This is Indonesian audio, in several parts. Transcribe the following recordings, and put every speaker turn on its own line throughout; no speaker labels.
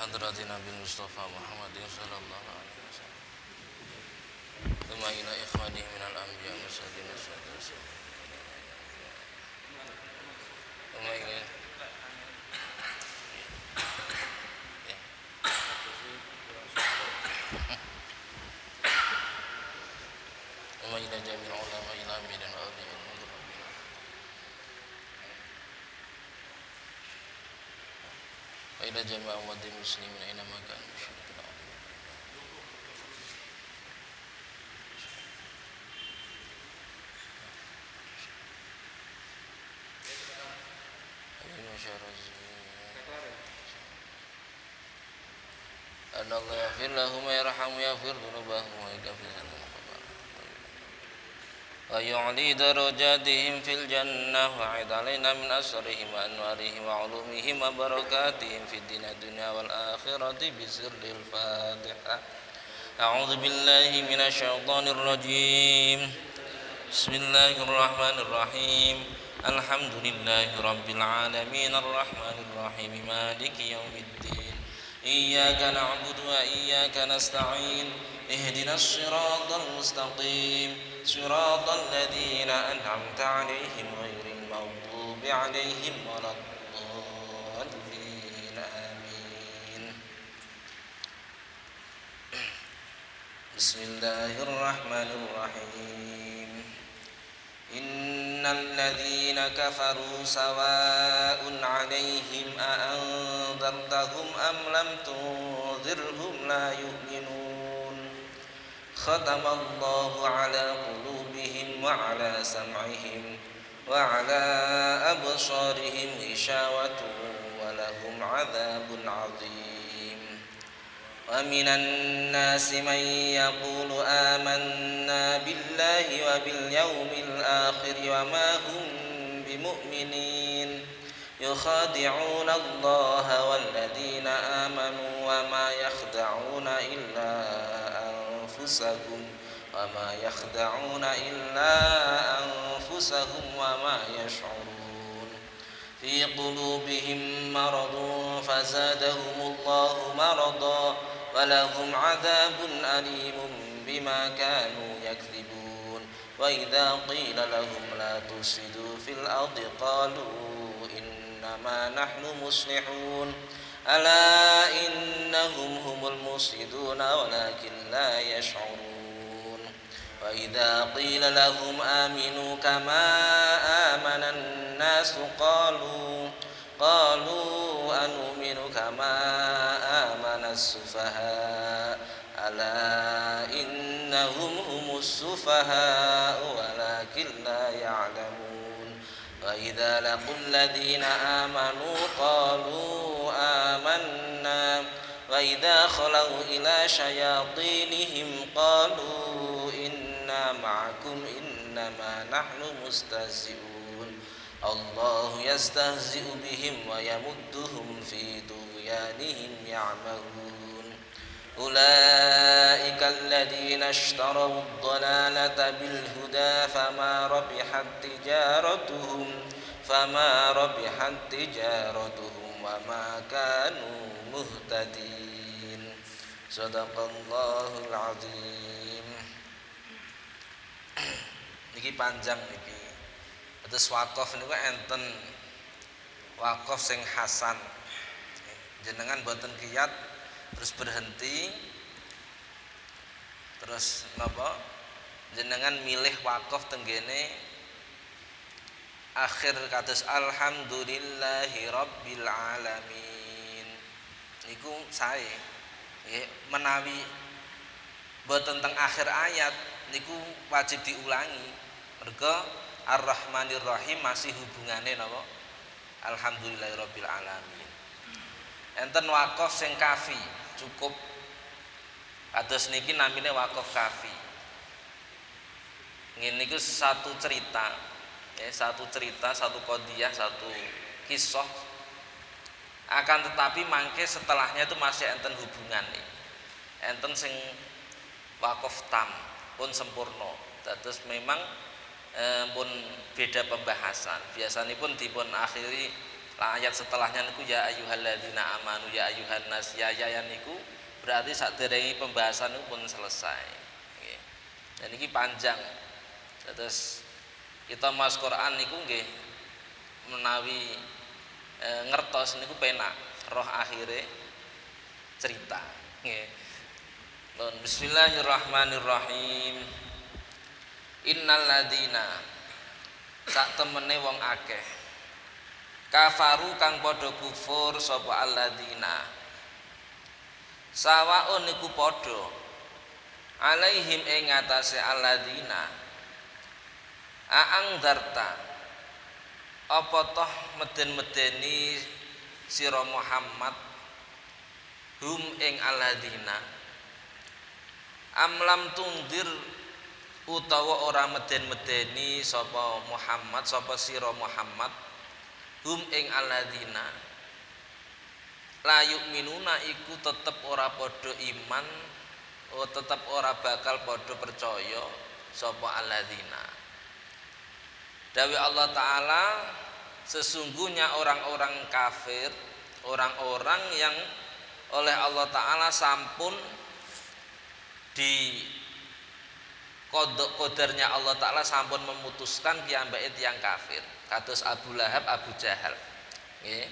hadrati Nabi Mustafa Muhammadin sallallahu alaihi wasallam. Thumma ila ikhwani minal anbiya musaddiqin wasallam. Thumma ila Thumma ila jami'il ulama ila aminin wa awliyain min rabbina. Wa ila jami'i umatil muslimin aina ma kanu musyrikin. أن الله يغفر لهم ويرحم ويغفر ذنوبهم ويكفر عنهم ويعلي درجاتهم في الجنة وعد علينا من أسرهم وأنوارهم وعلومهم وبركاتهم في الدنيا والآخرة بسر الفاتحة. أعوذ بالله من الشيطان الرجيم. بسم الله الرحمن الرحيم. الحمد لله رب العالمين الرحمن الرحيم مالك يوم الدين إياك نعبد وإياك نستعين اهدنا الصراط المستقيم صراط الذين أنعمت عليهم غير المغضوب عليهم ولا الضالين آمين. بسم الله الرحمن الرحيم. إن الذين كفروا سواء عليهم أأنذرتهم أم لم تنذرهم لا يؤمنون ختم الله على قلوبهم وعلى سمعهم وعلى أبصارهم غشاوة ولهم عذاب عظيم. ومن الناس من يقول آمنا بالله وباليوم الآخر وما هم بمؤمنين يخادعون الله والذين آمنوا وما يخدعون إلا أنفسهم وما يشعرون. في قلوبهم مرض فزادهم الله مرضا ولهم عذاب أليم بما كانوا يكذبون. وإذا قيل لهم لا تفسدوا في الأرض قالوا إنما نحن مصلحون ألا إنهم هم المفسدون ولكن لا يشعرون. وإذا قيل لهم آمنوا كما آمن الناس قالوا أنؤمن كما آمن السفهاء ألا إنهم هم السفهاء ولكن لا يعلمون. وإذا لقوا الذين آمنوا قالوا آمنا وإذا خلوا إلى شياطينهم قالوا إنا معكم إنما نحن مستهزئون الله يستهزئ بهم ويمدهم في طغيانهم يعمهون. أولئك الذين اشتروا الضلالة بالهدى فما ربحت تجارتهم وما كانوا مهتدين. صدق الله العظيم. Niki panjang niki. Terus wakaf niku enten wakaf sing hasan. Jenengan boten kiyat terus berhenti terus napa jenengan milih wakaf tenggene akhir kados alhamdulillahi rabbil alamin niku sae nggih menawi boten teng akhir ayat niku wajib diulangi merga ar-rahmanir rahim masih hubungane napa alhamdulillahi rabbil alamin. Enten wakaf sing kafi cukup kados niki namine wakaf kafi. Ngene niku satu cerita, satu qadhiyah, satu kisah. Akan tetapi mangke setelahnya itu masih enten hubungan nih. Enten sing wakaf tam pun sempurna. Terus memang pun beda pembahasan. Biasanya pun dipun akhiri Lah ayat setelahnya niku ya ayyuhalladzina amanu ya ayyuhan nas ya niku berarti saderenge pembahasan niku pun selesai. Nggih. Dan iki panjang. Terus kita mas Quran niku nggih menawi ngertos niku penak roh akhire cerita. Nggih. Bismillahirrahmanirrahim. Innal ladzina sak temene wong akeh kafaru kang padha kufur sapa alladzina sawaun niku padha alaihim ing atase alladzina aang darta apa toh meden-medeni sira Muhammad hum ing alladzina amlam tungdir utawa ora meden-medeni sapa Muhammad sapa sira Muhammad hum ing alladzina la yu'minuna iku tetep ora padha iman tetep ora bakal padha percaya sapa alladzina. Dawuh Allah taala sesungguhnya orang-orang kafir, orang-orang yang oleh Allah taala sampun di kodarnya Allah taala sampun memutuskan piyambake tiyang kafir. Kados Abu Lahab, Abu Jahal. Nggih.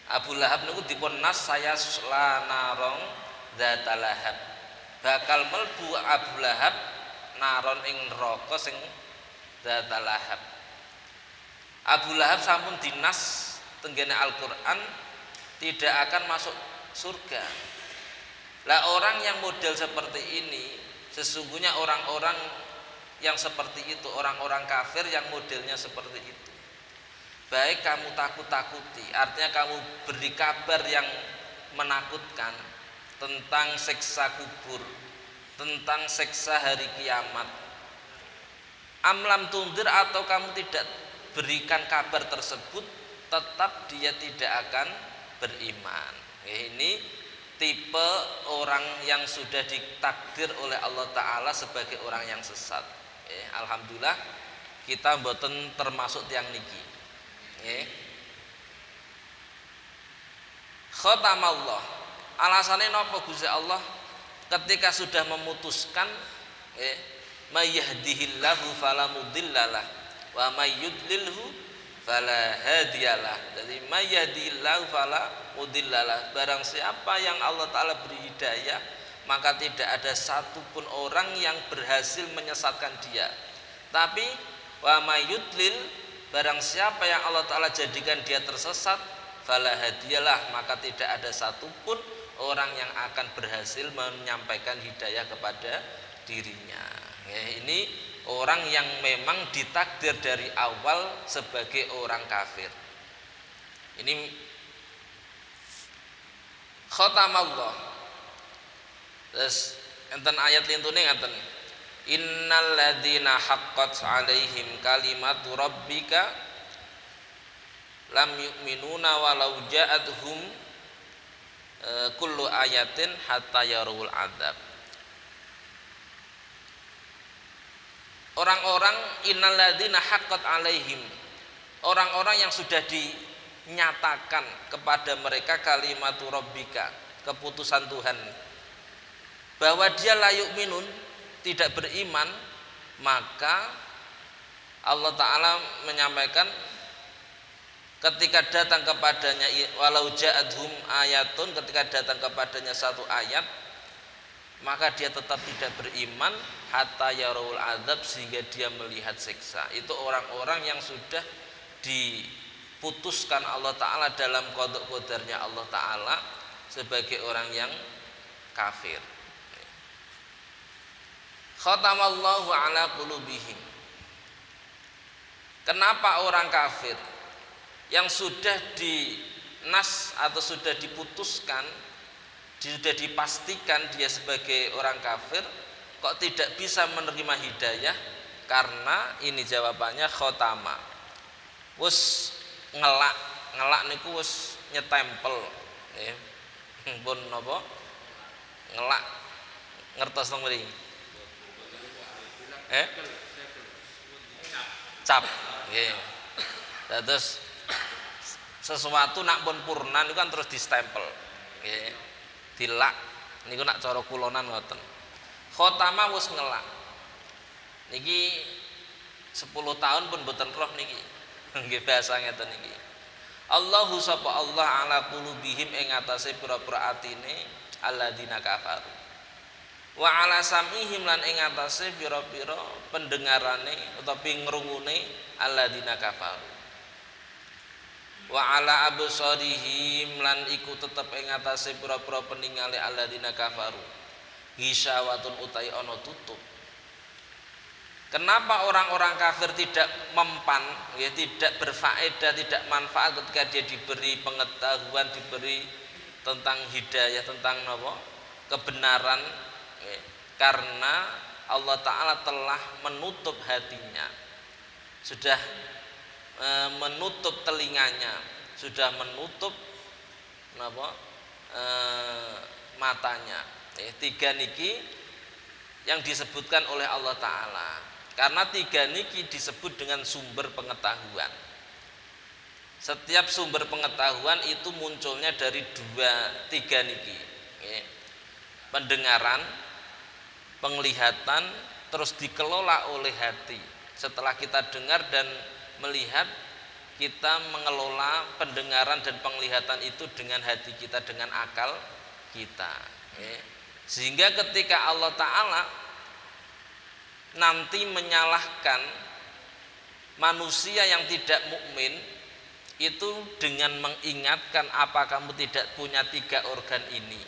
Abu Lahab niku dipun nas saya lanarong dzata lahab. Bakal melbu Abu Lahab naron ing neraka sing dzata lahab. Abu Lahab sampun dinas tenggene Al-Qur'an tidak akan masuk surga. Lah orang yang model seperti ini sesungguhnya orang-orang yang seperti itu, orang-orang kafir yang modelnya seperti itu. Baik kamu takut-takuti, artinya kamu beri kabar yang menakutkan tentang siksa kubur, tentang siksa hari kiamat. Amlam tundir atau kamu tidak berikan kabar tersebut, tetap dia tidak akan beriman. Ini tipe orang yang sudah ditakdir oleh Allah Ta'ala sebagai orang yang sesat. Alhamdulillah kita mboten termasuk tiang niki. Khatamallah. Alasannya napa Gusti Allah ketika sudah memutuskan may yahdihillahu fala mudhillalah wa may yudlilhu fala hadiyalah. Jadi may yahdihillahu fala mudhillalah. Barang siapa yang Allah taala beri hidayah, maka tidak ada satupun orang yang berhasil menyesatkan dia. Tapi wa may yudlil, barang siapa yang Allah Ta'ala jadikan dia tersesat, fala hadiyalah, maka tidak ada satupun orang yang akan berhasil menyampaikan hidayah kepada dirinya. Ini orang yang memang ditakdir dari awal sebagai orang kafir. Ini khatamallah. Terus enten ayat lintune ngaten. Innal ladzina haqqat 'alaihim kalimatu rabbika lam yu'minuna walau ja'atuhum kullu ayatin hatta yarul adzab. Orang-orang innal ladzina haqqat 'alaihim, orang-orang yang sudah dinyatakan kepada mereka kalimatu rabbika, keputusan Tuhan, bahwa dia la yu'minun, tidak beriman, maka Allah Ta'ala menyampaikan ketika datang kepadanya walau ja'adhum ayatun, ketika datang kepadanya satu ayat, maka dia tetap tidak beriman hatta yarul adzab, sehingga dia melihat siksa. Itu orang-orang yang sudah diputuskan Allah Ta'ala dalam qada qadarnya Allah Ta'ala sebagai orang yang kafir. Khatamallahu ala qulubihim. Kenapa orang kafir yang sudah dinas atau sudah diputuskan, sudah dipastikan dia sebagai orang kafir, kok tidak bisa menerima hidayah? Karena ini jawabannya khotama, wis ngelak niku wis nyetempel, pun napa ngelak ngertos nang mriki cap, nggih. Terus Sesuatu nak pun purna niku kan terus distempel. Nggih. Dilak niku nak cara kulonan ngoten. Khotama wis ngelak. Niki 10 tahun pun boten roh niki. Nggih bahasa ngeten niki. Allahu sapa Allah ala qulubihim ing atase pira-pira atine alladzina kafaru. Wa ala samihim lan ing atase pira-pira pendengarane utawa pingrungune alladzina kafaru. Wa ala absarihim lan iku tetep ing atase pira-pira peningale alladzina kafaru. Hisyawatun utai ana tutup. Kenapa orang-orang kafir tidak mempan, ya, tidak berfaedah, tidak manfaat ketika dia diberi pengetahuan, diberi tentang hidayah, tentang apa? Kebenaran, ya. Karena Allah Ta'ala telah menutup hatinya, sudah menutup telinganya, sudah menutup apa? Matanya. Tiga niki yang disebutkan oleh Allah Ta'ala. Karena tiga niki disebut dengan sumber pengetahuan. Setiap sumber pengetahuan itu munculnya dari tiga niki, pendengaran, penglihatan, terus dikelola oleh hati. Setelah kita dengar dan melihat, kita mengelola pendengaran dan penglihatan itu dengan hati kita, dengan akal kita. Sehingga ketika Allah Ta'ala nanti menyalahkan manusia yang tidak mukmin itu dengan mengingatkan, apa kamu tidak punya tiga organ ini?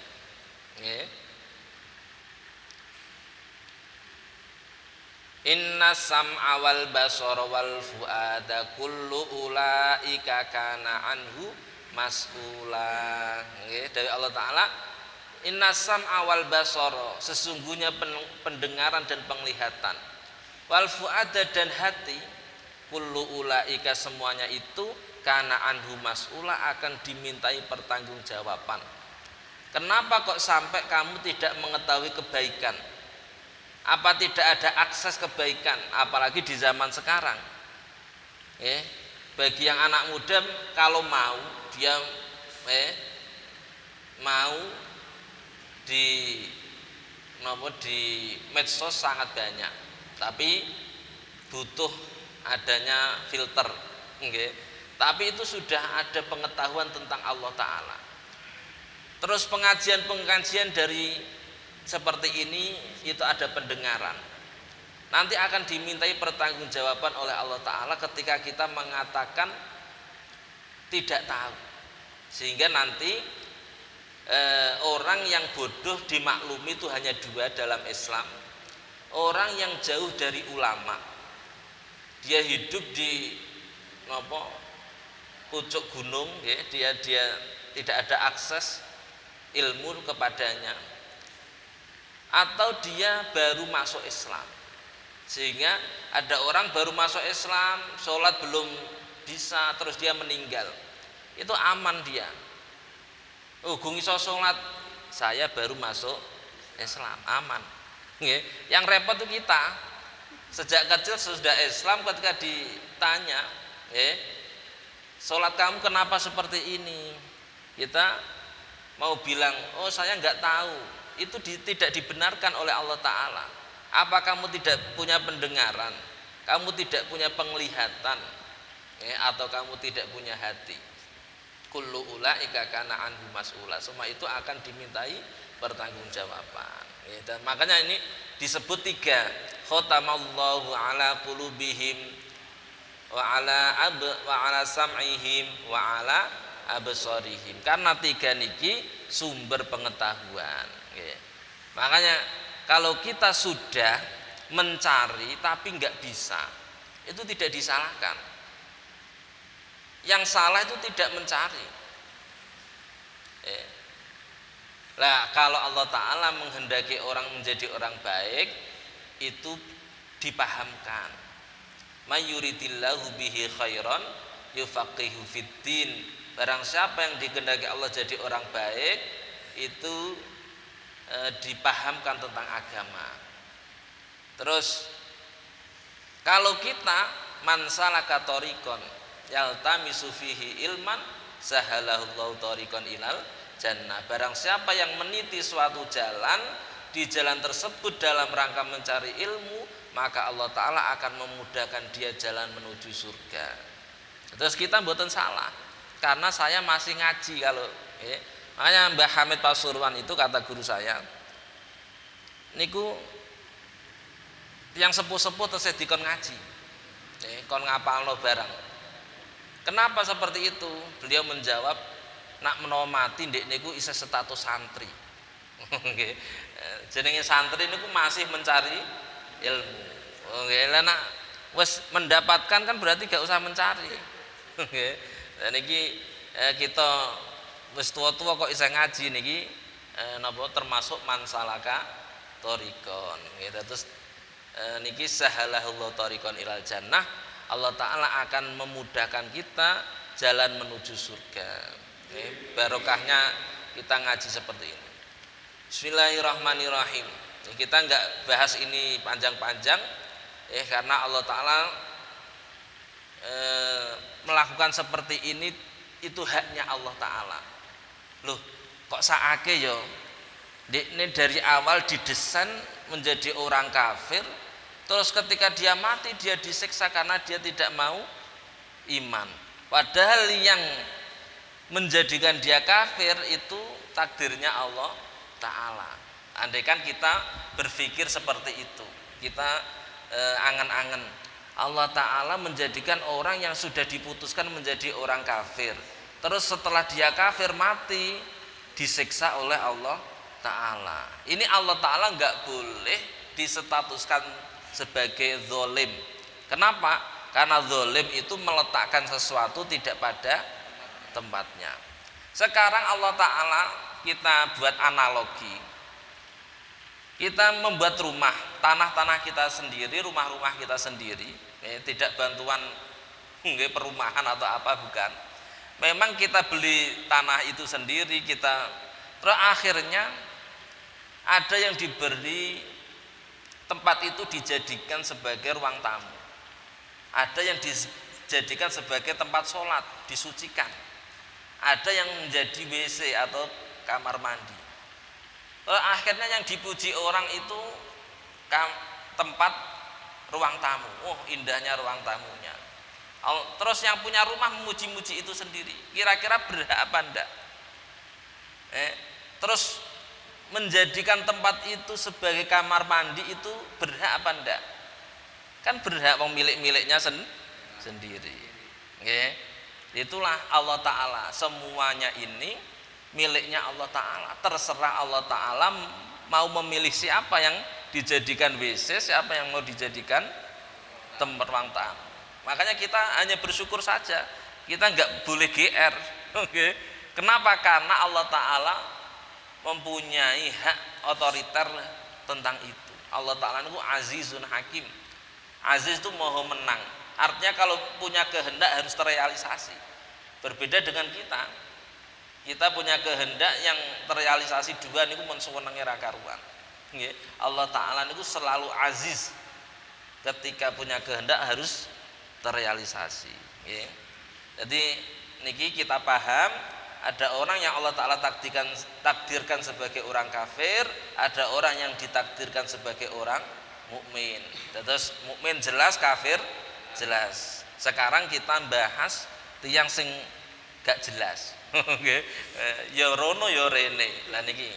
Inna sam'a wal basara wal fuada kullu ulaika kana anhu mas'ula. Dari Allah Ta'ala, inna sam'a wal basara, sesungguhnya pendengaran dan penglihatan, wal fuada dan hati, kullu ulaika semuanya itu kana anhu mas'ula akan dimintai pertanggungjawaban. Kenapa kok sampai kamu tidak mengetahui kebaikan? Apa tidak ada akses kebaikan, apalagi di zaman sekarang? Bagi yang anak muda, kalau mau dia mau di medsos sangat banyak, tapi butuh adanya filter, tapi itu sudah ada pengetahuan tentang Allah Ta'ala. Terus pengajian dari seperti ini itu ada pendengaran. Nanti akan dimintai pertanggungjawaban oleh Allah Ta'ala ketika kita mengatakan tidak tahu. Sehingga nanti orang yang bodoh dimaklumi itu hanya dua dalam Islam. Orang yang jauh dari ulama, dia hidup di pucuk gunung, dia tidak ada akses ilmu kepadanya, atau dia baru masuk Islam. Sehingga ada orang baru masuk Islam, sholat belum bisa, terus dia meninggal, itu aman dia. Gung iso sholat, saya baru masuk Islam, aman. Yang repot itu kita, sejak kecil sudah Islam, ketika ditanya, sholat kamu kenapa seperti ini, kita mau bilang, oh saya nggak tahu, itu tidak dibenarkan oleh Allah Ta'ala. Apa kamu tidak punya pendengaran, kamu tidak punya penglihatan, atau kamu tidak punya hati? Kullu ulaika kana anhu mas'ula, semua itu akan dimintai pertanggungjawaban. Dan makanya ini disebut tiga, khatamallahu ala qulubihim wa ala sam'ihim wa ala absarihim, karena tiga niki sumber pengetahuan. Makanya kalau kita sudah mencari tapi nggak bisa, itu tidak disalahkan. Yang salah itu tidak mencari. Nah, kalau Allah Ta'ala menghendaki orang menjadi orang baik, itu dipahamkan. May yuridillahu bihi khairan yufaqihu fiddin. Barang siapa yang dikehendaki Allah jadi orang baik, itu dipahamkan tentang agama. Terus kalau kita man salaka tariqan yaltamisu fihi ilman sahalahullahu thariqan ilal jannah. Barang siapa yang meniti suatu jalan, di jalan tersebut dalam rangka mencari ilmu, maka Allah Ta'ala akan memudahkan dia jalan menuju surga. Terus kita mboten salah, karena saya masih ngaji kalau makanya Mbah Hamid Pasuruan itu kata guru saya niku yang sepuh-sepuh tesih dikon ngaji kon ngapalno barang. Kenapa seperti itu? Beliau menjawab, nak menawa mati ndek niku isih status santri. Nggih. Jenenge santri niku masih mencari ilmu. Nggih, lah nak wis mendapatkan kan berarti gak usah mencari. Nggih. Dan iki kita wis tua-tua kok isih ngaji niki napa termasuk mansalaka thariqon. Nggih, terus niki sahalahullahu thariqon ilal jannah. Allah Ta'ala akan memudahkan kita jalan menuju surga. Barokahnya kita ngaji seperti ini. Bismillahirrahmanirrahim. Kita enggak bahas ini panjang-panjang karena Allah Ta'ala melakukan seperti ini itu haknya Allah Ta'ala. Loh kok saake yo ini dari awal didesain menjadi orang kafir, terus ketika dia mati dia disiksa karena dia tidak mau iman. Padahal yang menjadikan dia kafir itu takdirnya Allah Ta'ala. Andaikan kita berpikir seperti itu, kita angan-angan Allah Ta'ala menjadikan orang yang sudah diputuskan menjadi orang kafir, terus setelah dia kafir mati disiksa oleh Allah Ta'ala. Ini Allah Ta'ala nggak boleh disetatuskan sebagai zolim. Kenapa? Karena zolim itu meletakkan sesuatu tidak pada tempatnya. Sekarang Allah Ta'ala kita buat analogi, kita membuat rumah, tanah-tanah kita sendiri, rumah-rumah kita sendiri, tidak bantuan perumahan atau apa, bukan. Memang kita beli tanah itu sendiri, kita terus akhirnya ada yang diberi tempat itu dijadikan sebagai ruang tamu, ada yang dijadikan sebagai tempat sholat, disucikan, ada yang menjadi WC atau kamar mandi. Akhirnya yang dipuji orang itu tempat ruang tamu. Oh, indahnya ruang tamunya. Terus yang punya rumah memuji-muji itu sendiri. Kira-kira berhak apa enggak? Terus menjadikan tempat itu sebagai kamar mandi itu berhak apa enggak? Kan berhak milik-miliknya sendiri. Okay. Itulah Allah Ta'ala, semuanya ini miliknya Allah Ta'ala. Terserah Allah Ta'ala mau memilih siapa yang dijadikan WC, siapa yang mau dijadikan tempat ruang tamu. Makanya kita hanya bersyukur saja, kita nggak boleh GR. Okay. Kenapa? Karena Allah Ta'ala mempunyai hak otoriter tentang itu. Allah Ta'ala itu azizun hakim. Aziz itu maha menang. Artinya kalau punya kehendak harus terrealisasi. Berbeda dengan kita. Kita punya kehendak yang terrealisasi dua niku mun suwenenge ra karuan. Nggih. Allah Ta'ala niku selalu aziz. Ketika punya kehendak harus terrealisasi. Nggih. Jadi niki kita paham, ada orang yang Allah Ta'ala takdirkan sebagai orang kafir, ada orang yang ditakdirkan sebagai orang mukmin. Terus mukmin jelas, kafir jelas. Sekarang kita bahas tiyang sing gak jelas. Nggih. Ya rono ya rene. Lah niki.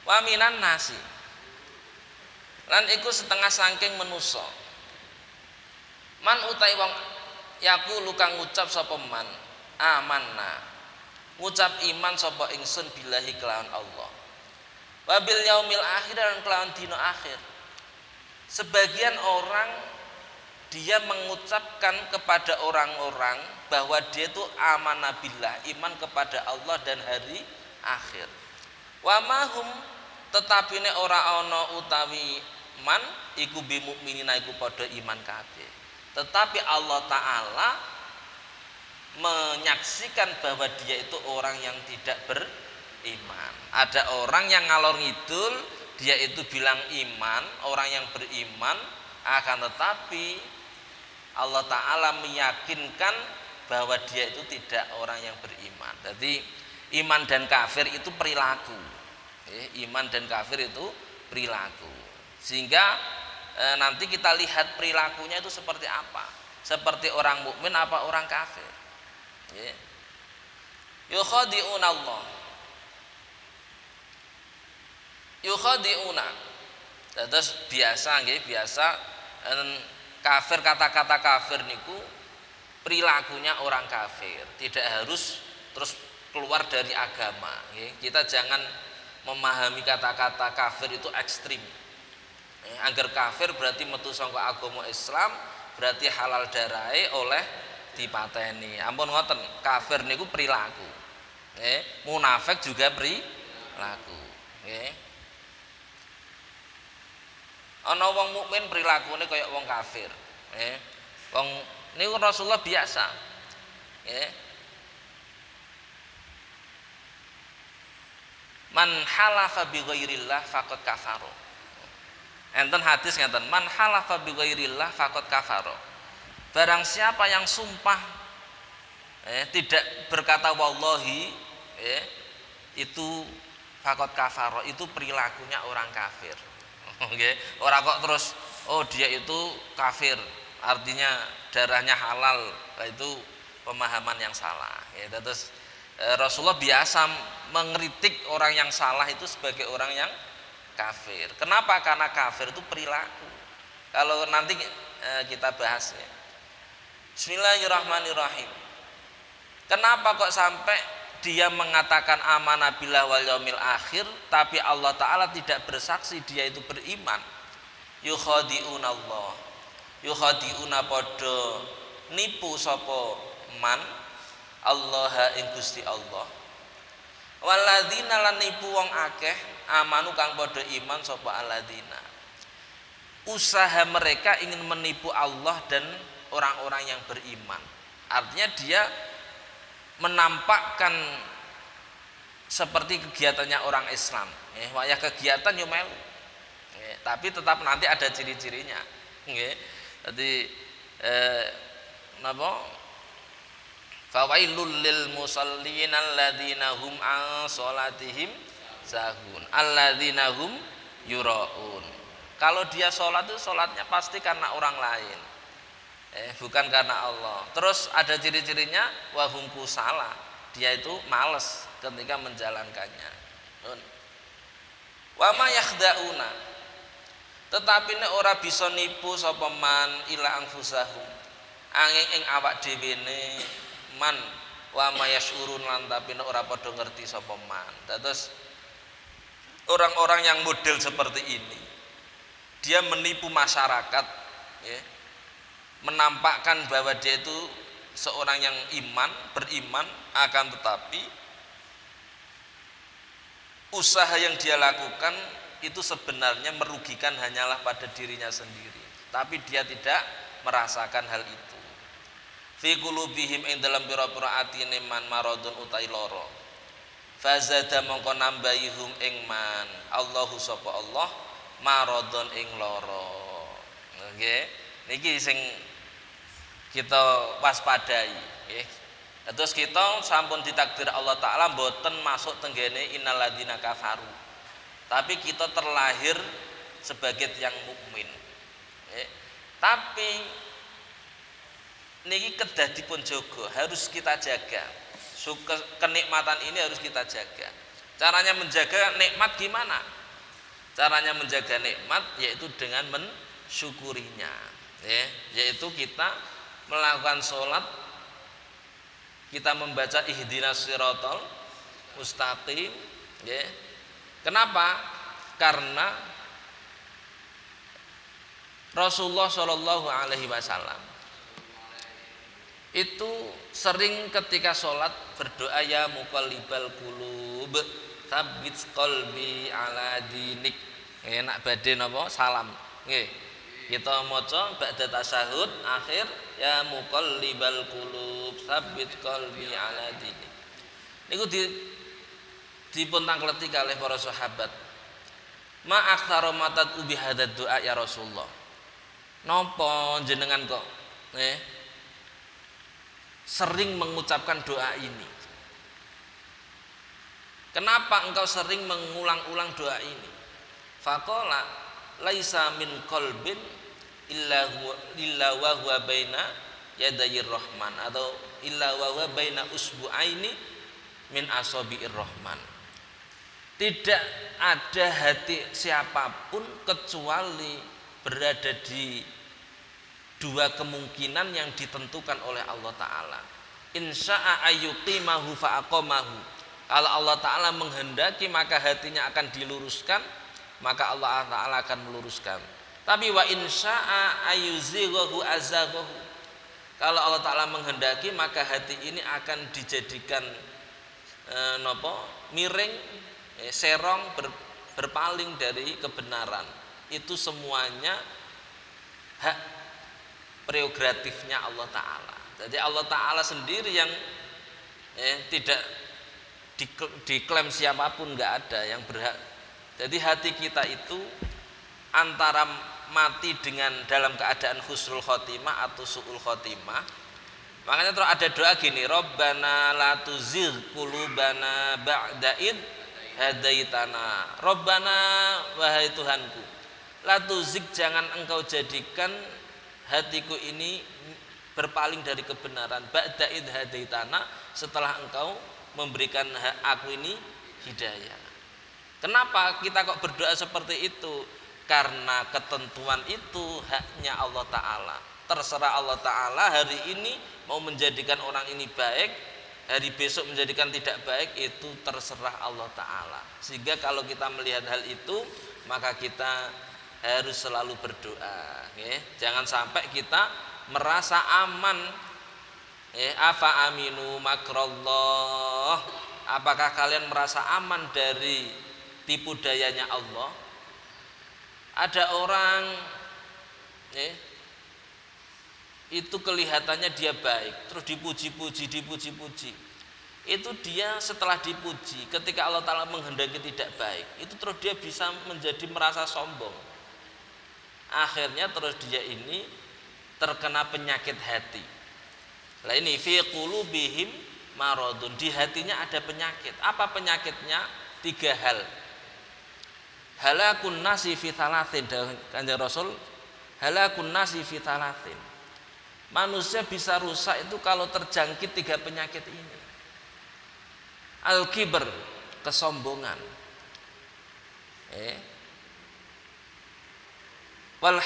Wa minan nasi. Lan iku setengah saking manusa. Man utai wong yaku lukang ngucap sapa man amanna. Ngucap iman sapa ingsun billahi kelawan Allah. Wabil yaumil akhir dan kelawan dina akhir. Sebagian orang dia mengucapkan kepada orang-orang bahwa dia itu amanah billah, iman kepada Allah dan hari akhir. Wa mahum tetapi ne ora ana utawi man iku bi mukminina iku padha iman kabeh. Tetapi Allah Ta'ala menyaksikan bahwa dia itu orang yang tidak beriman. Ada orang yang ngalor ngidul, dia itu bilang iman, orang yang beriman, akan tetapi Allah Ta'ala meyakinkan bahwa dia itu tidak orang yang beriman. Jadi iman dan kafir itu perilaku. Iman dan kafir itu perilaku. Sehingga nanti kita lihat perilakunya itu seperti apa. Seperti orang mukmin apa orang kafir. Yukhadi'una Allah. Yukhadi'una. Terus biasa kafir, kata-kata kafir niku perilakunya orang kafir, tidak harus terus keluar dari agama. Kita jangan memahami kata-kata kafir itu ekstrim. Angger kafir berarti metu saka agama Islam, berarti halal darahe oleh dipateni. Ampun ngoten, kafir niku perilaku. Munafik juga perilaku. Ana wong mukmin prilakune kaya wong kafir. Wong niku Rasulullah biasa. Man halafa bi ghairillah faqad kafara. Enten hadis ngeten, man halafa bi ghairillah faqad kafara. Barang siapa yang sumpah tidak berkata wallahi, itu faqad kafara, itu perilakunya orang kafir. Orang kok terus dia itu kafir, artinya darahnya halal. Itu pemahaman yang salah. Terus Rasulullah biasa mengkritik orang yang salah itu sebagai orang yang kafir. Kenapa? Karena kafir itu perilaku. Kalau nanti kita bahasnya. Bismillahirrahmanirrahim. Kenapa kok sampai dia mengatakan amanah billah wal yaumil akhir, tapi Allah Ta'ala tidak bersaksi dia itu beriman? Yukhadi'una Allah, yukhadi'una podo nipu sopo man Allah ing Gusti Allah. Waladina lan nipu wong akeh amanu kang podo iman sopo aladina. Usaha mereka ingin menipu Allah dan orang-orang yang beriman. Artinya dia menampakkan seperti kegiatannya orang Islam, wayah kegiatan yo melu, tapi tetap nanti ada ciri-cirinya. Jadi napa? Fawailul lil musallin alladzina hum an salatihim sahun alladzina hum yuraun. Kalau dia sholat itu sholatnya pasti karena orang lain, bukan karena Allah. Terus ada ciri-cirinya wahum kusala, dia itu malas ketika menjalankannya. Wa ma yakhda'una, tetapi nek ora bisa nipu sapa man ila anfusahum, angin ing awak dhewe ne man, wa ma yashurun lan tapi nek ora padha ngerti sapa man. Terus orang-orang yang model seperti ini, dia menipu masyarakat, menampakkan bahwa dia itu seorang yang beriman, akan tetapi usaha yang dia lakukan itu sebenarnya merugikan hanyalah pada dirinya sendiri, tapi dia tidak merasakan hal itu. Fi qulubihim ing dalam pira-pira atine man maradun utai lara, fazada mongko nambahihum ing man Allahu sapa Allah maradun ing lara. Niki sing kita waspadai, terus kita sampun ditakdir Allah Ta'ala mboten masuk tenggene innalladzina kafaru, tapi kita terlahir sebagai yang mukmin. Tapi niki kedah dipun jaga, harus kita jaga. Kenikmatan ini harus kita jaga. Caranya menjaga nikmat gimana? Caranya menjaga nikmat yaitu dengan mensyukurinya, yaitu kita melakukan sholat, kita membaca ihdinas siratal mustaqim. Kenapa? Karena Rasulullah Shallallahu Alaihi Wasallam itu sering ketika sholat berdoa ya muqallibal qulub tsabbit qalbi ala dinik. Nak badhe napa salam nggih, kita maca ba'da tasyahud akhir ya muqallibal qulub tsabbit qalbi ala dinik. Niku dipun tangkleti kalih para sahabat. Ma aktsara matat ubi hadad doa ya Rasulullah. Napa jenengan kok sering mengucapkan doa ini? Kenapa engkau sering mengulang-ulang doa ini? Faqala laisa min qalbin illa wa huwa baina yadayir rahman, atau illa wa huwa baina usbu'aini min asabi'ir rahman. Tidak ada hati siapapun kecuali berada di dua kemungkinan yang ditentukan oleh Allah Ta'ala. Insya'a ayyuqimahu fa'aqamahu. Kalau Allah Ta'ala menghendaki maka hatinya akan diluruskan, maka Allah Ta'ala akan meluruskan. Tapi wa insya'a ayyuzighahu azaghahu. Kalau Allah Ta'ala menghendaki maka hati ini akan dijadikan miring, serong, berpaling dari kebenaran. Itu semuanya hak prerogatifnya Allah Ta'ala. Jadi Allah Ta'ala sendiri yang tidak diklaim siapapun, nggak ada yang berhak. Jadi hati kita itu antara mati dengan dalam keadaan husnul khotimah atau su'ul khotimah. Makanya terus ada doa gini, Rabbana la tuzigh qulubana ba'da id hadaitana. Rabbana, wahai Tuhanku, la tuzigh, jangan engkau jadikan hatiku ini berpaling dari kebenaran, ba'da id hadaitana, setelah engkau memberikan aku ini hidayah. Kenapa kita kok berdoa seperti itu? Karena ketentuan itu haknya Allah Ta'ala. Terserah Allah Ta'ala hari ini mau menjadikan orang ini baik, hari besok menjadikan tidak baik, itu terserah Allah Ta'ala. Sehingga kalau kita melihat hal itu, maka kita harus selalu berdoa. Jangan sampai kita merasa aman. Afa aminu makrallah, apakah kalian merasa aman dari tipu dayanya Allah? Ada orang itu kelihatannya dia baik, terus dipuji-puji. Itu dia setelah dipuji, ketika Allah Ta'ala menghendaki tidak baik, itu terus dia bisa menjadi merasa sombong. Akhirnya terus dia ini terkena penyakit hati. Lah ini fi qulubihim maradun, di hatinya ada penyakit. Apa penyakitnya? 3 hal. Halakun nasi fi thalathin, Kanjeng Rasul, halakun nasi fi thalathin. Manusia bisa rusak itu kalau terjangkit 3 penyakit ini. Al-kibr, kesombongan. Wal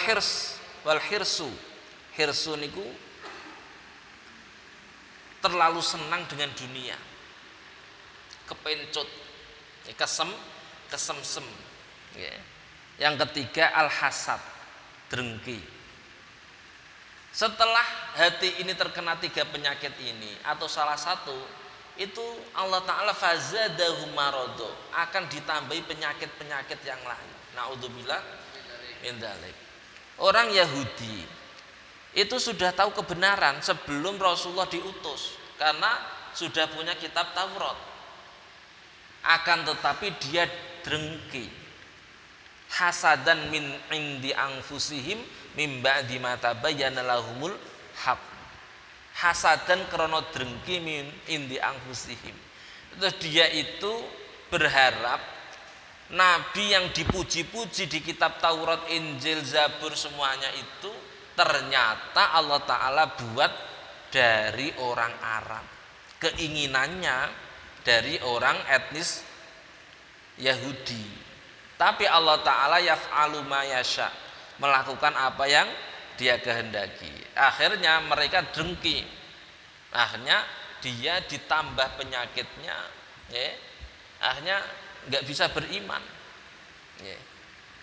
hirsu. Hirsu niku terlalu senang dengan dunia, kepencut, kesemsem. Yang ketiga al-hasad, drengki. Setelah hati ini terkena 3 penyakit ini atau salah satu, itu Allah Ta'ala fazadahu marado, akan ditambahi penyakit-penyakit yang lain. Naudzubillah min dzalik. Orang Yahudi itu sudah tahu kebenaran sebelum Rasulullah diutus, karena sudah punya kitab Taurat. Akan tetapi dia drengki, hasadan min indi anfusihim mim ba'di ma tabayyana lahumul haq. Hasadan krana drengki min indi anfusihim. Terus dia itu berharap nabi yang dipuji-puji di kitab Taurat, Injil, Zabur, semuanya itu ternyata Allah Ta'ala buat dari orang Arab. Keinginannya dari orang etnis Yahudi. Tapi Allah Ta'ala yaf'alu ma yasha, melakukan apa yang dia kehendaki. Akhirnya mereka drengki. Akhirnya dia ditambah penyakitnya, akhirnya nggak bisa beriman.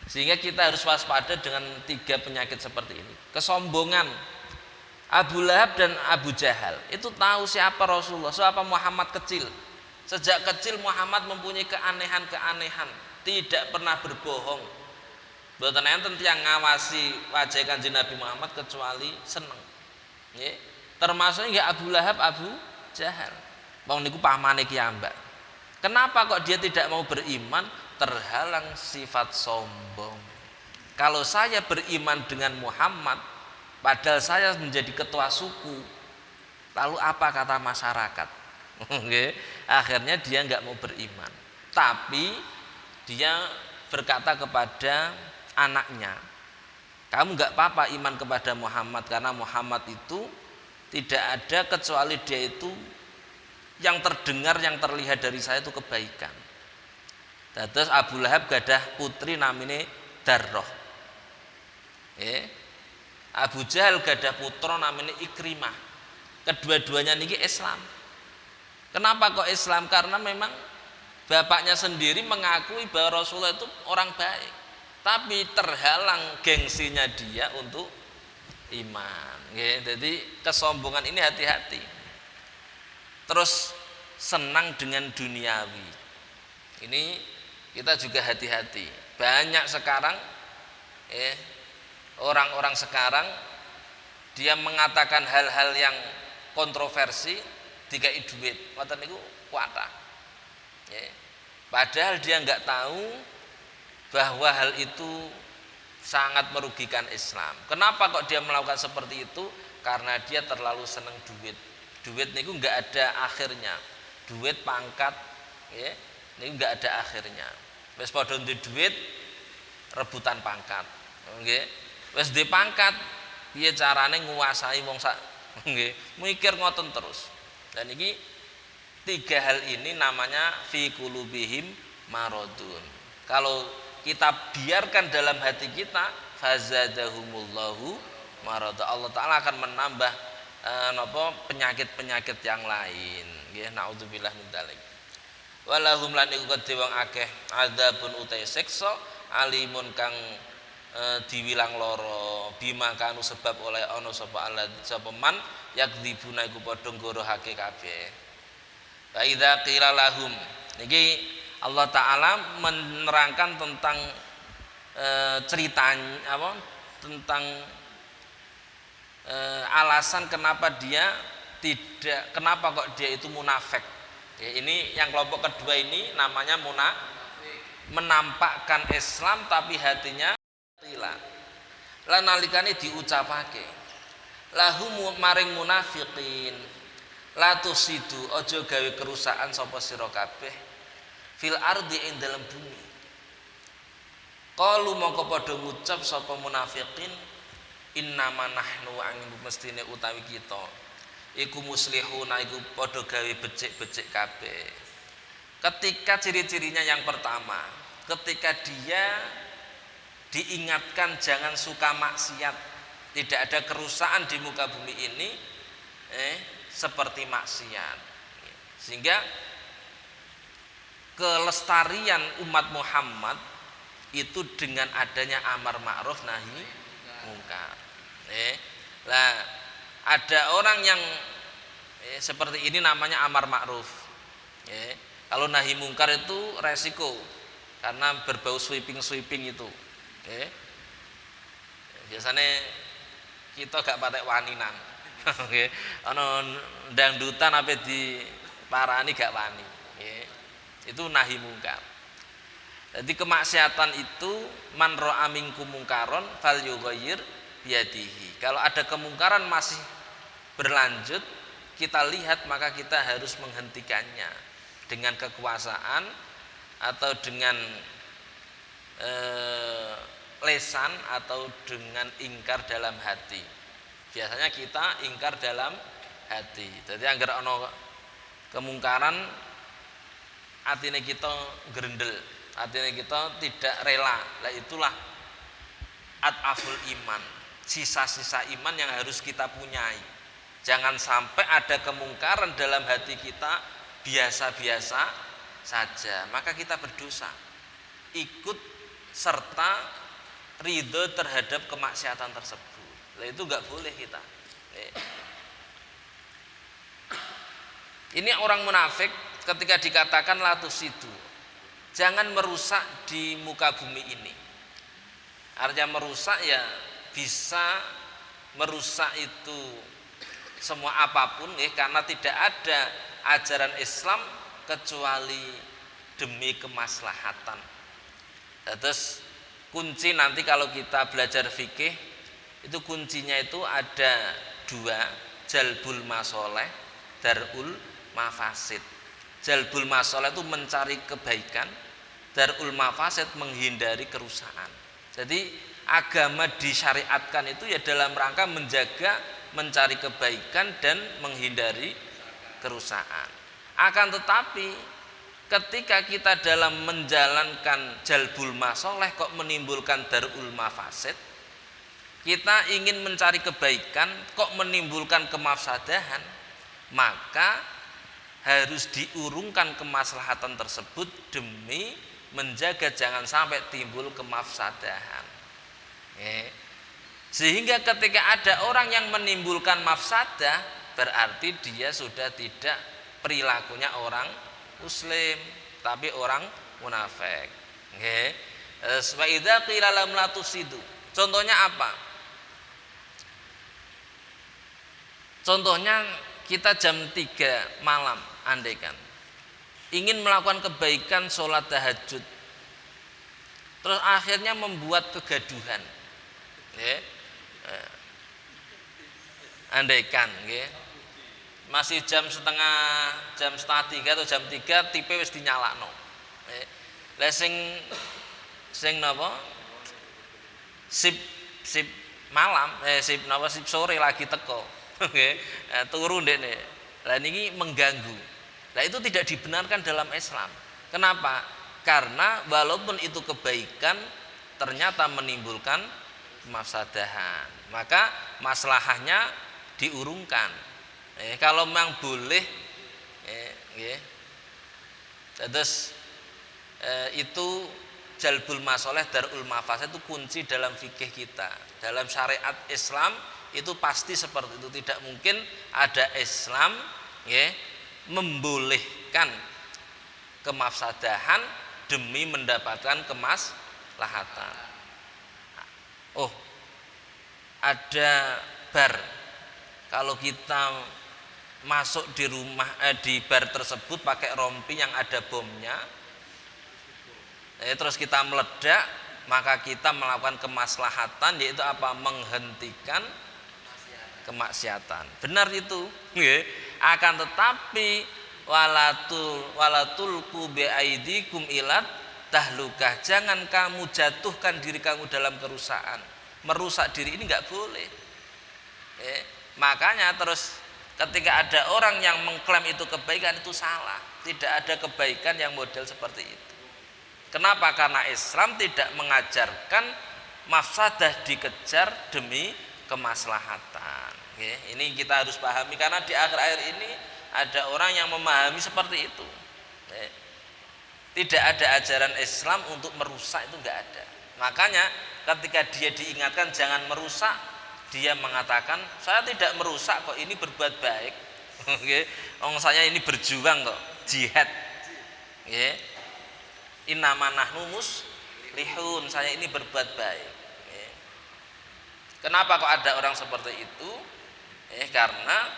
Sehingga kita harus waspada dengan 3 penyakit seperti ini. Kesombongan. Abu Lahab dan Abu Jahal itu tahu siapa Rasulullah, siapa Muhammad kecil. Sejak kecil Muhammad mempunyai keanehan-keanehan, tidak pernah berbohong. Mboten enten tiyang ngawasi wajah Kanjeng Nabi Muhammad kecuali seneng. Termasuk nggih Abu Lahab, Abu Jahal. Wong niku pamane kiambak. Kenapa kok dia tidak mau beriman? Terhalang sifat sombong. Kalau saya beriman dengan Muhammad, padahal saya menjadi ketua suku, Lalu apa kata masyarakat? Oke, akhirnya dia nggak mau beriman. Tapi dia berkata kepada anaknya, kamu nggak apa-apa iman kepada Muhammad, karena Muhammad itu tidak ada kecuali dia itu yang terdengar, yang terlihat dari saya itu kebaikan. Terus Abu Lahab gadah putri namanya Darroh. Abu Jahal gadah putra namanya Ikrimah. Kedua-duanya niki Islam. Kenapa kok Islam? Karena memang bapaknya sendiri mengakui bahwa Rasulullah itu orang baik, tapi terhalang gengsinya dia untuk iman. Jadi kesombongan ini hati-hati. Terus senang dengan duniawi. Ini kita juga hati-hati. Banyak sekarang orang-orang sekarang dia mengatakan hal-hal yang kontroversi dikai duit. Ngoten niku kuatah. Padahal dia nggak tahu bahwa hal itu sangat merugikan Islam. Kenapa kok dia melakukan seperti itu? Karena dia terlalu senang duit. Duit niku nggak ada akhirnya. Duit pangkat, niku nggak ada akhirnya. Wes padha duit rebutan pangkat. Wes di pangkat, piye carane nguasai wong sak, mikir ngoten terus. Dan ini tiga hal ini namanya fi qulubihim maradun. Kalau kita biarkan dalam hati kita, fazadahumullahu marad. Allah Taala akan menambah penyakit-penyakit yang lain. Nggih, naudzubillah min dzalik. Walahum lan iku kedhe wong akeh adzabun utai siksa alimun kang diwilang loro bima kanu sebab oleh ana sapa Allah sapa man yakdzibuna iku padha nggorohake kabeh. Wa idza qila lahum, niki Allah Taala menerangkan tentang ceritanya tentang alasan kenapa kok dia itu munafik. Ini yang kelompok kedua ini namanya menampakkan Islam tapi hatinya tidak. Lan nalikane diucapake lahum maring munafiqin la tusidu aja gawe kerusakan sapa sira kabeh fil ardi ing dalam bumi. Qalu mongko padha ngucap sapa munafiqin innama nahnu angin mestine utawi kita iku muslihuna iku padha gawe becik-becik kabeh. Ketika ciri-cirinya yang pertama, ketika dia diingatkan jangan suka maksiat, tidak ada kerusakan di muka bumi ini seperti maksiat, sehingga kelestarian umat Muhammad itu dengan adanya amar ma'ruf nahi mungkar. Lah ada orang yang seperti ini namanya amar ma'ruf. Kalau nahi mungkar itu resiko karena berbau sweeping itu. Biasanya kita gak patek waninan. Ana dangdutan apa di parani gak wani. Itu nahi mungkar. Jadi kemaksiatan itu man ra'a minkum mungkaron falyughayyir biyadihi. Kalau ada kemungkaran masih berlanjut, kita lihat maka kita harus menghentikannya dengan kekuasaan atau dengan lesan atau dengan ingkar dalam hati. Biasanya kita ingkar dalam hati. Jadi anggar ono kemungkaran atine kita gerendel, atine kita tidak rela. Lah itulah adaful iman, sisa-sisa iman yang harus kita punyai. Jangan sampai ada kemungkaran dalam hati kita biasa-biasa saja, maka kita berdosa. Ikut serta ridho terhadap kemaksiatan tersebut. Nah, itu nggak boleh kita. Ini orang munafik ketika dikatakan latus itu, jangan merusak di muka bumi ini. Artinya merusak ya bisa merusak itu semua apapun karena tidak ada ajaran Islam kecuali demi kemaslahatan. Terus kunci nanti kalau kita belajar fikih itu kuncinya itu ada dua. jalbul masoleh, darul mafasid. Jalbul masoleh itu mencari kebaikan, darul mafasid menghindari kerusakan. Jadi agama disyariatkan itu ya dalam rangka menjaga, mencari kebaikan dan menghindari kerusakan. Akan tetapi ketika kita dalam menjalankan jalbul masoleh kok menimbulkan darul mafasid, kita ingin mencari kebaikan kok menimbulkan kemafsadahan, maka harus diurungkan kemaslahatan tersebut demi menjaga jangan sampai timbul kemafsadahan. Sehingga ketika ada orang yang menimbulkan mafsadah, berarti dia sudah tidak perilakunya orang muslim, tapi orang munafik. Wa idza qila lam la tusidu. Contohnya apa? Contohnya kita jam 3 malam andaikan ingin melakukan kebaikan sholat tahajud, terus akhirnya membuat kegaduhan, andaikan masih jam setengah 3 atau jam 3 TV wis dinyalakno, lah sing napa sip malam sip sore lagi teko turu ndekne, lah niki mengganggu. Nah itu tidak dibenarkan dalam Islam. Kenapa? Karena walaupun itu kebaikan ternyata menimbulkan mafsadahan, maka maslahahnya diurungkan. Kalau memang boleh, terus itu jalbul masoleh darul mafasid itu kunci dalam fikih kita. Dalam syariat Islam itu pasti seperti itu. Tidak mungkin ada Islam membolehkan kemafsadahan demi mendapatkan kemaslahatan. Oh, ada bar. Kalau kita masuk di rumah di bar tersebut pakai rompi yang ada bomnya, terus kita meledak, maka kita melakukan kemaslahatan, yaitu apa? Menghentikan kemaksiatan. Benar itu. Akan tetapi walatulku biaidikum ilat tahlukah, jangan kamu jatuhkan diri kamu dalam kerusakan. Merusak diri ini nggak boleh. Makanya terus ketika ada orang yang mengklaim itu kebaikan, itu salah. Tidak ada kebaikan yang model seperti itu. Kenapa? Karena Islam tidak mengajarkan mafsadah dikejar demi kemaslahatan. Ini kita harus pahami, karena di akhir-akhir ini ada orang yang memahami seperti itu. Tidak ada ajaran Islam untuk merusak, itu enggak ada. Makanya ketika dia diingatkan jangan merusak, dia mengatakan saya tidak merusak kok, ini berbuat baik. Saya ini berjuang kok, jihad. Innama nahnu muslihun, saya ini berbuat baik. Kenapa kok ada orang seperti itu? Karena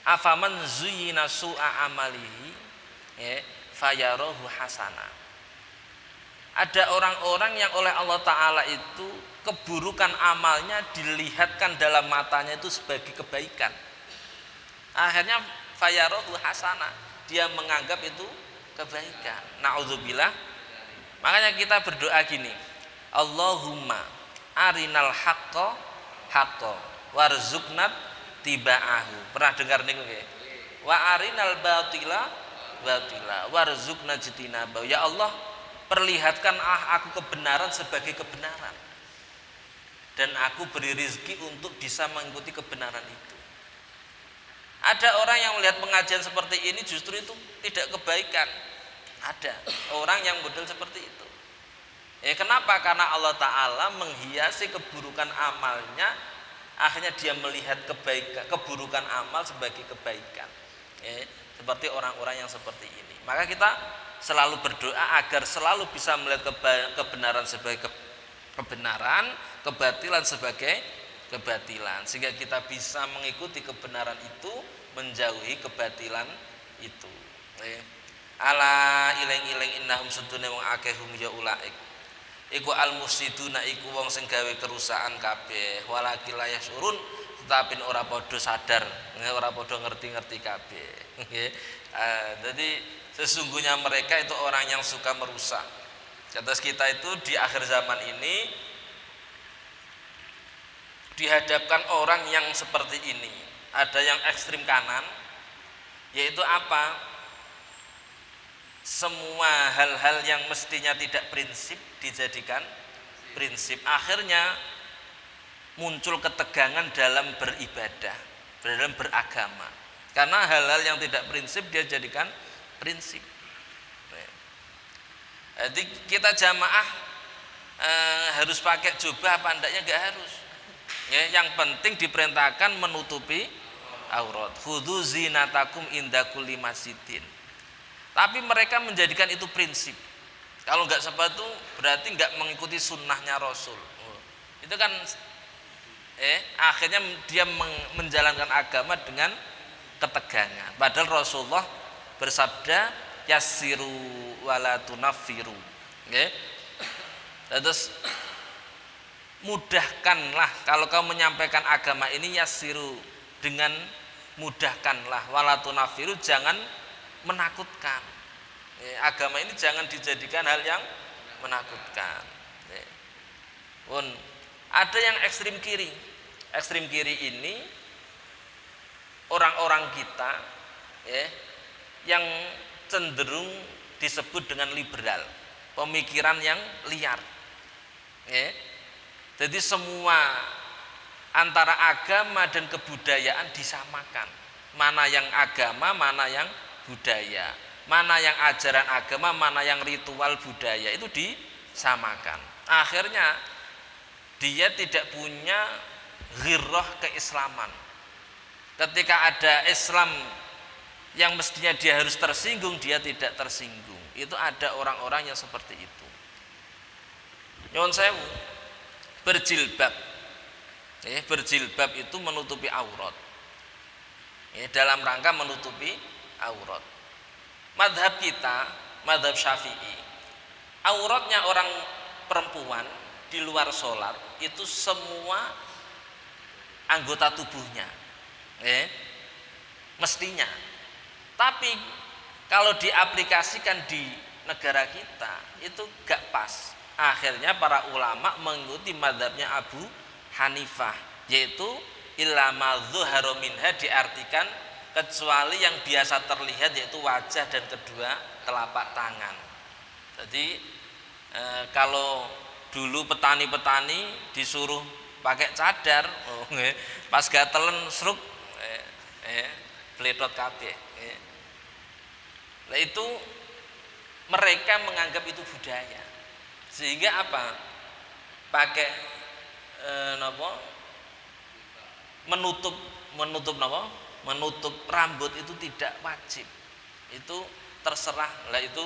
afaman zuyyina su'a amalihi fayarahu hasana. Ada orang-orang yang oleh Allah Ta'ala itu keburukan amalnya dilihatkan dalam matanya itu sebagai kebaikan. Akhirnya fayarahu hasana, dia menganggap itu kebaikan. Na'udzubillah. Makanya kita berdoa gini, Allahumma arinal haqqo haqqo warzuqnat tiba'ahu. Pernah dengar nih nggih? Wa arinal batila batila warzuqna jitinabahu. Ya Allah, perlihatkan aku kebenaran sebagai kebenaran, dan aku beri rezeki untuk bisa mengikuti kebenaran itu. Ada orang yang melihat pengajian seperti ini justru itu tidak kebaikan. Ada orang yang model seperti itu. Kenapa? Karena Allah Ta'ala menghiasi keburukan amalnya, akhirnya dia melihat kebaikan, keburukan amal sebagai kebaikan. Seperti orang-orang yang seperti ini. Maka kita selalu berdoa agar selalu bisa melihat kebenaran sebagai kebenaran, kebatilan sebagai kebatilan, sehingga kita bisa mengikuti kebenaran itu, menjauhi kebatilan itu. Ala ileng-ileng innahum sudune wong akeh hum ya ulaik iku al mufsiduna iku wong sing gawe kerusakan kabeh walakin la yasurun tetapi ora padha sadar ora padha ngerti-ngerti kabeh nggih. Jadi sesungguhnya mereka itu orang yang suka merusak. Atas kita itu di akhir zaman ini dihadapkan orang yang seperti ini. Ada yang ekstrim kanan, yaitu apa? Semua hal-hal yang mestinya tidak prinsip dijadikan prinsip. Akhirnya muncul ketegangan dalam beribadah, dalam beragama. Karena hal-hal yang tidak prinsip dia jadikan prinsip. Jadi kita jamaah harus pakai jubah apa andaknya enggak harus. Ya, yang penting diperintahkan menutupi aurat. Khudzu zinatakum inda kulli masjidin. Tapi mereka menjadikan itu prinsip. Kalau enggak sepatu berarti enggak mengikuti sunnahnya Rasul. Itu kan akhirnya dia menjalankan agama dengan ketegangan. Padahal Rasulullah bersabda yassiru wala tunaffiru. Nggih. Terus mudahkanlah kalau kamu menyampaikan agama ini yassiru dengan mudahkanlah wala tunaffiru jangan menakutkan. Agama ini jangan dijadikan hal yang menakutkan. Pun ada yang ekstrim kiri. Ekstrim kiri ini orang-orang kita yang cenderung disebut dengan liberal, pemikiran yang liar. Jadi semua antara agama dan kebudayaan disamakan. Mana yang agama, mana yang budaya, mana yang ajaran agama, mana yang ritual budaya itu disamakan. Akhirnya dia tidak punya ghirrah keislaman. Ketika ada Islam yang mestinya dia harus tersinggung, dia tidak tersinggung. Itu ada orang-orang yang seperti itu. Nyuwun sewu, berjilbab. Berjilbab itu menutupi aurat. Dalam rangka menutupi aurat. Madhab kita, madhab Syafi'i, auratnya orang perempuan di luar sholat itu semua anggota tubuhnya. Mestinya. Tapi kalau diaplikasikan di negara kita itu gak pas. Akhirnya para ulama mengikuti mazhabnya Abu Hanifah, yaitu illa ma dzahara minha, diartikan kecuali yang biasa terlihat yaitu wajah dan kedua telapak tangan. Jadi kalau dulu petani-petani disuruh pakai cadar, pas gatelen sruk bledot kabeh. Nah itu mereka menganggap itu budaya, sehingga apa? Pakai menutup rambut itu tidak wajib, itu terserah. Lah itu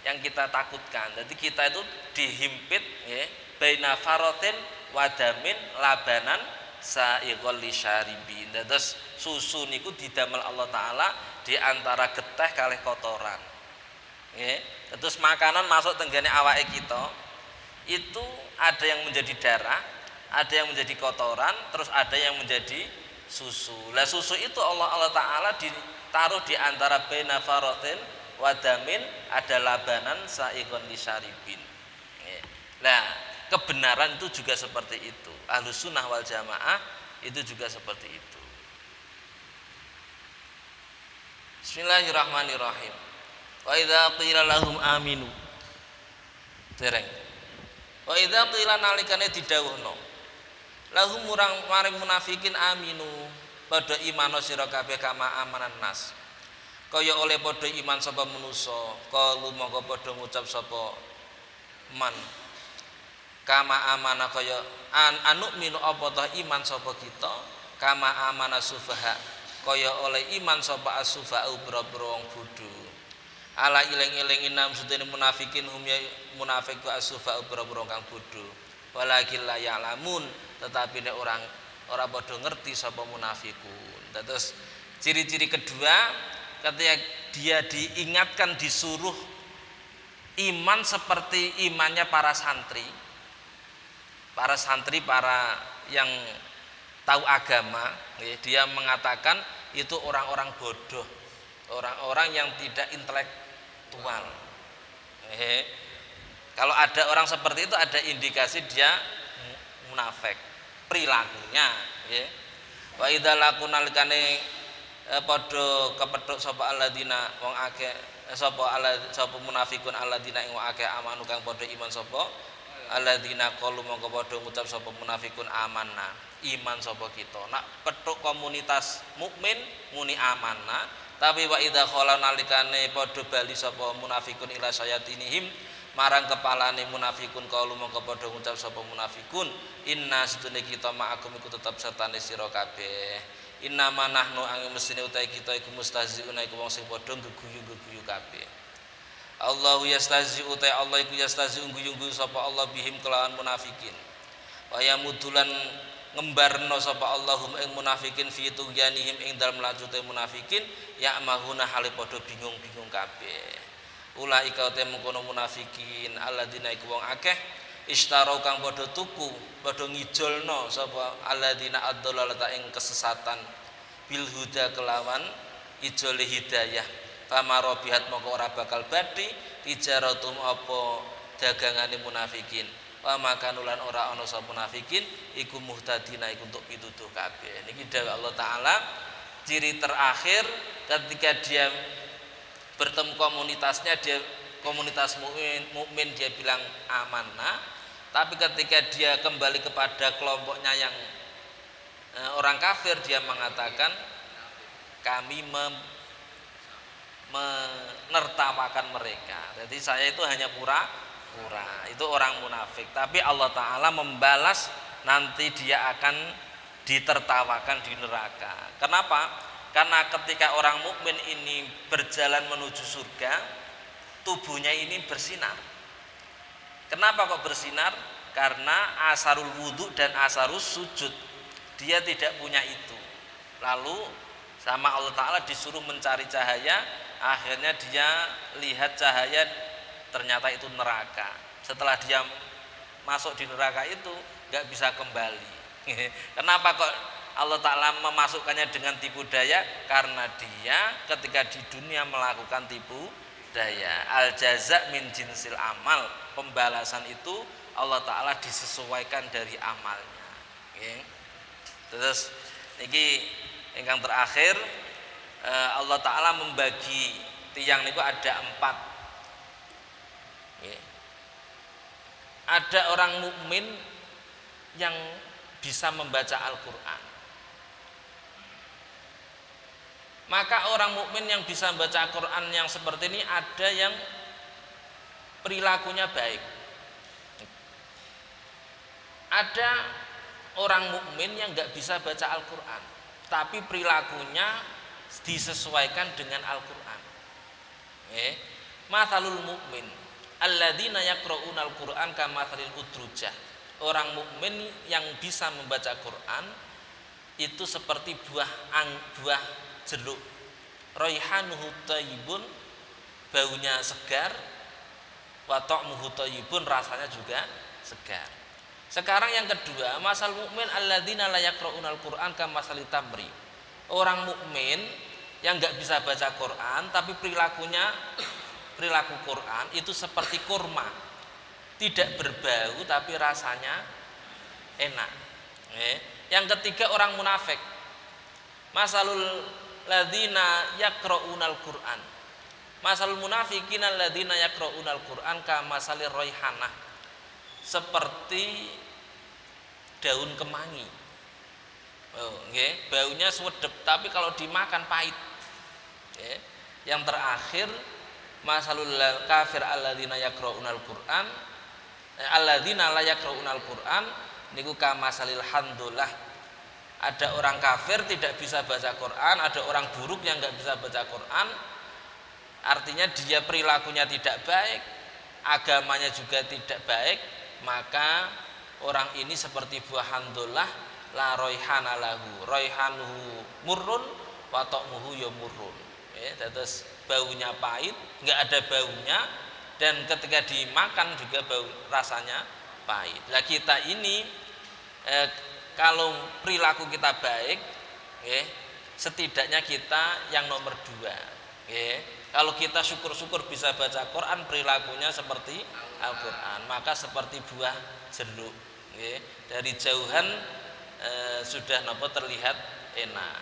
yang kita takutkan. Jadi kita itu dihimpit baina farotin wadamin labanan sa'iqol lisyaribin. Terus susu niku didamel Allah Ta'ala di antara getih kalih kotoran. Terus makanan masuk tenggane awake kita itu ada yang menjadi darah, ada yang menjadi kotoran, terus ada yang menjadi susu. Lah susu itu Allah Ta'ala ditaruh di antara baina farotin wadamin, ada labanan sa'iqon lisyaribin. Nah kebenaran itu juga seperti itu. Ahlus sunnah wal jamaah itu juga seperti itu. Bismillahirrahmanirrahim. Wa idza qila lahum aminu. Dereng. Wa idza qila nalikane didhawuhna. Lahum murang maring munafikin aminu, padha iman sira kabeh kama amanan nas. Kaya oleh padha iman sapa manusa, kalu mongko padha ngucap sapa man. Kama amana kaya anu minu apa ta iman sapa kita, kama amana sufaha kaya oleh iman sapa asufa ubra-ubra wong bodho. Ala iling-iling inam sutene munafikin hum ya munafik wa asufa ubra-ubra kang bodho. Walakin la ya'lamun, tetapi nek orang ora padha ngerti sapa munafikun. Terus ciri-ciri kedua ketika dia diingatkan disuruh iman seperti imannya para santri, para santri, para yang tahu agama, dia mengatakan itu orang-orang bodoh, orang-orang yang tidak intelektual. Kalau ada orang seperti itu ada indikasi dia munafik perilakunya. Wa idza lakuna likane padha kepethuk sapa alladzina wong akeh sapa munafikun alladzina ing wong akeh amanu kang padha iman sapa alladzina qalu mongko padha ngucap sapa munafikun amanna iman sapa kita. Nak petuk komunitas mukmin muni amanna, tapi wa idza khala nalikane padha bali sapa munafikun ila sayatinihim marang kepalane munafikun qalu mongko padha ngucap sapa munafikun inna sedune kita ma'akum iku tetep sertane sira kabeh. Inna manahnu angin mestine utahe kita iku mustahzi'un iku wong sing padha geguyu-geguyu kabeh. Allahu yastahzi'u utahe Allah iku yastahzi'u guyu-guyu sapa Allah bihim kelawan munafikin. Wa yamudulan ngembarno sapa Allahum ing munafikin fi tughyanihim ing dalem lajute munafikin ya mahuna hale padha bingung-bingung kabeh. Ulaika te mengkono munafikin alladzina iku wong akeh istarau kang padha tuku padha ngijolno sapa alladzina ad-dhalalata ing kesesatan bil huda kelawan ijole hidayah famarobihat moko ora bakal badhe tijaratum apa dagangane munafikin wa makanulan ora ana sapa munafikin iku muhtadina iku untuk pituduh kabeh. Niki dawuh Allah taala ciri terakhir ketika dia bertemu komunitasnya, dia komunitas mukmin dia bilang amanah, tapi ketika dia kembali kepada kelompoknya yang orang kafir dia mengatakan kami menertawakan mereka. Jadi saya itu hanya pura-pura. Itu orang munafik. Tapi Allah Ta'ala membalas nanti dia akan ditertawakan di neraka. Kenapa? Karena ketika orang mukmin ini berjalan menuju surga, tubuhnya ini bersinar. Kenapa kok bersinar? Karena asarul wudhu dan asarus sujud. Dia tidak punya itu. Lalu sama Allah Ta'ala disuruh mencari cahaya, akhirnya dia lihat cahaya, ternyata itu neraka. Setelah dia masuk di neraka itu gak bisa kembali. Kenapa kok Allah Ta'ala memasukkannya dengan tipu daya? Karena dia ketika di dunia melakukan tipu daya. Al jaza min jinsil amal. Pembalasan itu Allah Ta'ala disesuaikan dari amalnya. Terus ini yang terakhir Allah Ta'ala membagi tiang itu ada 4. Ada orang mukmin yang bisa membaca Al-Quran. Maka orang mukmin yang bisa membaca Al-Quran yang seperti ini ada yang perilakunya baik. Ada orang mukmin yang nggak bisa baca Al-Quran, tapi perilakunya disesuaikan dengan Al-Quran. Mathalul mukmin alladzina yaqra'una al-Quran kamathalil udrujah. Orang mukmin yang bisa membaca Quran itu seperti buah jeruk, raihanuhu thayyibun, baunya segar, wa ta'muhu thayyibun, rasanya juga segar. Sekarang yang kedua, masal mukmin alladzina la yaqra'unal Qur'an kamasalit tamri. Orang mukmin yang enggak bisa baca Quran tapi perilaku Quran itu seperti kurma. Tidak berbau tapi rasanya enak. Yang ketiga orang munafik. Masalul ladzina yaqra'unal Qur'an. Masalul munafiqina alladzina yaqra'unal Qur'an kamasalir raihanah. Seperti daun kemangi. Baunya sedap tapi kalau dimakan pahit. Yang terakhir masalul kafir alladzina yaqra'unal Qur'an alladzina la yaqra'unal Qur'an niku kamasalil handullah. Ada orang kafir tidak bisa baca Quran, ada orang buruk yang enggak bisa baca Quran. Artinya dia perilakunya tidak baik, agamanya juga tidak baik, maka orang ini seperti buah handullah la roihana lahu. Roihanuhu murrun wa ta'muhu ya murrun. Terus baunya pahit, enggak ada baunya, dan ketika dimakan juga bau rasanya pahit. Nah kita ini kalau perilaku kita baik, setidaknya kita yang nomor 2. Kalau kita syukur-syukur bisa baca Quran, perilakunya seperti Al-Quran, maka seperti buah jeruk. Dari jauhan sudah terlihat enak.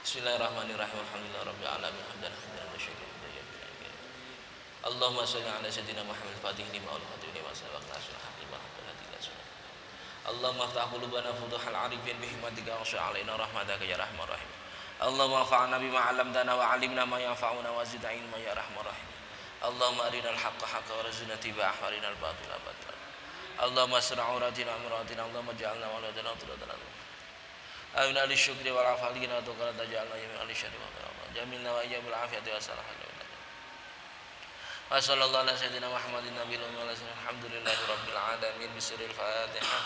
Bismillahirrahmanirrahim. Alhamdulillahirabbil alamin. Allahumma shalli ala sayyidina Muhammad fatih lima ulil lima sabaq nasrul haqqi wa hadillahi sunnah. Allahumma aftah qulubana futuhal arifin bihimmatika wa alaina rahmataka ya rahman rahim. Allahumma fa'alna bima 'allamtana wa 'allimna ma yanfa'una wa zidna ilma ya rahman rahim. Allahumma arinal haqqa haqqan warzuqna ittiba'ahu wa arinal batila batilan. Allahumma asra' auratina amratina. Allahumma ja'alna waladana turatan. Amin ali syukri wal afalina tuqala taj'alna min ali syarri wa qarama. Jamilna wa iyyabil afiyati wa salahan. Wa sallallahu ala sayyidina Muhammadin nabiyil ummi wal alhamdulillahi rabbil alamin bisiril Fatihah.